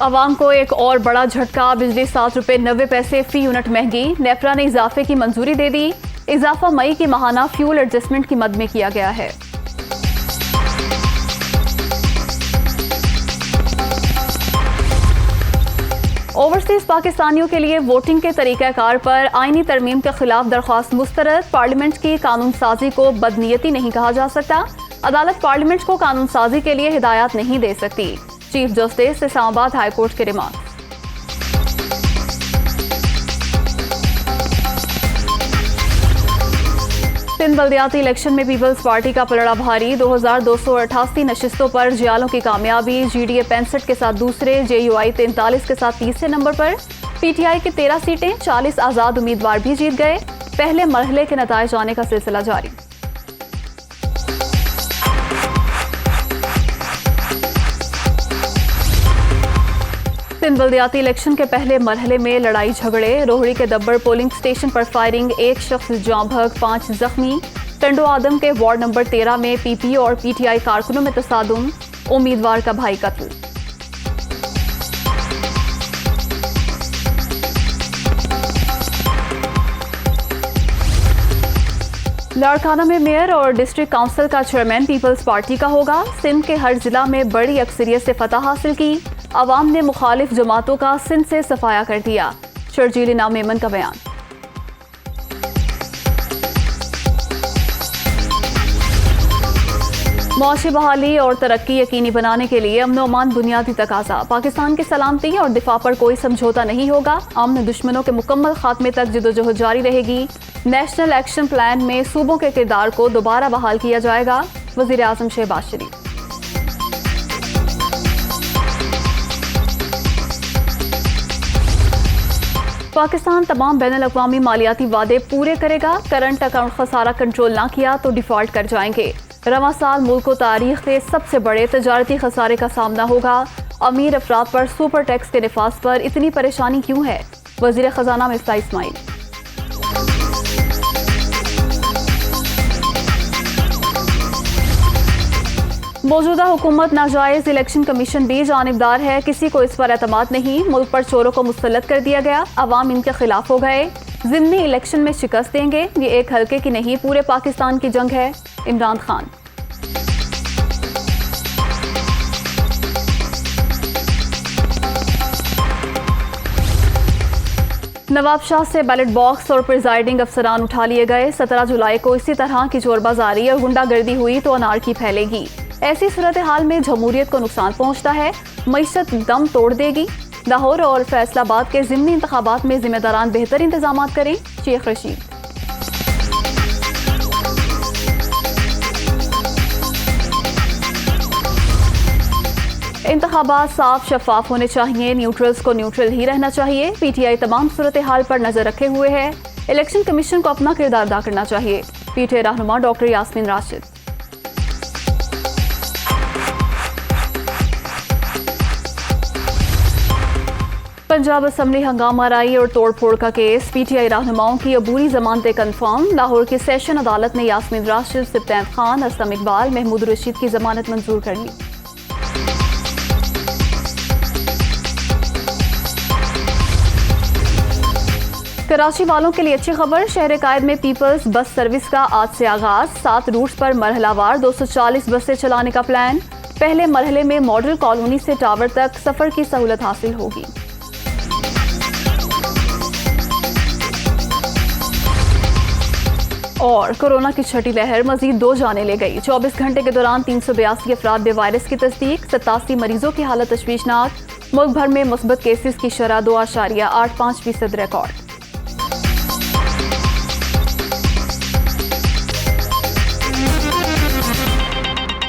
अवाम को एक और बड़ा झटका, बिजली 7 रुपये 90 पैसे फी यूनिट महंगी। नेपरा ने इजाफे की मंजूरी दे दी। इजाफा मई की माहाना फ्यूल एडजस्टमेंट की मद में किया गया है। ओवरसीज पाकिस्तानियों के लिए वोटिंग के तरीक़ाकार पर आईनी तरमीम के खिलाफ दरख्वास्त मुस्तरद। पार्लियामेंट की कानून साजी को बदनीयती नहीं कहा जा सकता। अदालत पार्लियामेंट को कानून साजी के लिए हिदायत नहीं दे सकती। Chief justice Islamabad high court के रिमार्क। सिंध बल्दियाती इलेक्शन में पीपल्स पार्टी का पलड़ा भारी। 2288 नशिस्तों पर जियालों की कामयाबी। जीडीए 65 के साथ दूसरे, जेयूआई 43 के साथ तीसरे नंबर पर। पीटीआई की 13 सीटें, 40 आजाद उम्मीदवार भी जीत गए। पहले मरहले के नताइज आने का सिलसिला जारी। सिंध बल्दियाती इलेक्शन के पहले मरहले में लड़ाई झगड़े। रोहड़ी के दब्बर पोलिंग स्टेशन पर फायरिंग, 1 शख्स जाँ बहक, 5 जख्मी। टंडो आदम के वार्ड नंबर 13 में पीपी और पीटीआई कारकुनों में तसादुम, उम्मीदवार का भाई कत्ल। लाड़काना में मेयर और डिस्ट्रिक्ट काउंसिल का चेयरमैन पीपल्स पार्टी का होगा। सिंध के हर जिला में बड़ी अक्सरियत से फतह हासिल की। अवाम ने मुखालिफ जमातों का सिंध से सफाया कर दिया। शर्जील इनाम मेमन का बयान। मौशी बहाली और तरक्की यकीनी बनाने के लिए अमन अमान बुनियादी तकाजा। पाकिस्तान की सलामती और दिफा पर कोई समझौता नहीं होगा। अमन दुश्मनों के मुकम्मल खात्मे तक जदोजहद जारी रहेगी। नेशनल एक्शन प्लान में सूबों के किरदार को दोबारा बहाल किया जाएगा। वजीर आजम शहबाज शरीफ। पाकिस्तान तमाम बैनुल अक़वामी मालियाती वादे पूरे करेगा। करंट अकाउंट खसारा कंट्रोल ना किया तो डिफॉल्ट कर जाएंगे। रवां साल मुल्क को तारीख के सबसे बड़े तजारती खसारे का सामना होगा। अमीर अफराद पर सुपर टैक्स के निफाज पर इतनी परेशानी क्यों है? वजीर खजाना मिफ्ताह इस्माइल। मौजूदा हुकूमत नाजायज, इलेक्शन कमीशन भी जानिबदार है। किसी को इस पर एतमाद नहीं। मुल्क पर चोरों को मुसल्लत कर दिया गया। अवाम इनके खिलाफ हो गए। ज़िमनी इलेक्शन में शिकस्त देंगे। ये एक हल्के की नहीं, पूरे पाकिस्तान की जंग है। इमरान खान। नवाब शाह से बैलेट बॉक्स और प्रिजाइडिंग अफसरान उठा लिए गए। 17 जुलाई को इसी तरह की चोरबाजारी और गुंडागर्दी हुई तो अनारकी फैलेगी। ऐसी सूरत हाल में जमहूरियत को नुकसान पहुंचता है। मईशत दम तोड़ देगी। लाहौर और फैसलाबाद के ज़िमनी इंतखाबात में जिम्मेदारान बेहतर इंतजाम करें। शेख रशीद। इंतखाबात साफ शफाफ होने चाहिए। न्यूट्रल्स को न्यूट्रल ही रहना चाहिए। पीटीआई तमाम सूरत हाल पर नजर रखे हुए है। इलेक्शन कमीशन को अपना किरदार अदा करना चाहिए। पीटीआई रहनुमा डॉक्टर यास्मीन राशिद। पंजाब असम्बली हंगामा राई और तोड़फोड़ का केस। पीटीआई रहनुमाओं की अबूरी जमानतें कन्फर्म। लाहौर की सेशन अदालत ने यास्मीन राशिद, सिब्तैन खान, असलम इकबाल, महमूद रशीद की जमानत मंजूर कर ली। कराची वालों के लिए अच्छी खबर। शहर कायद में पीपल्स बस सर्विस का आज से आगाज। 7 रूट्स पर मरहलावार 240 बसें चलाने का प्लान। पहले मरहले में मॉडल कॉलोनी से टावर तक सफर की सहूलत हासिल होगी। और कोरोना की छठी लहर मजीद 2 जाने ले गई। 24 घंटे के दौरान 382 अफराद में वायरस की तस्दीक। 87 मरीजों की हालत तशवीशनाक। मुल्क भर में मुस्बत केसेस की शरह 2.85% रिकॉर्ड।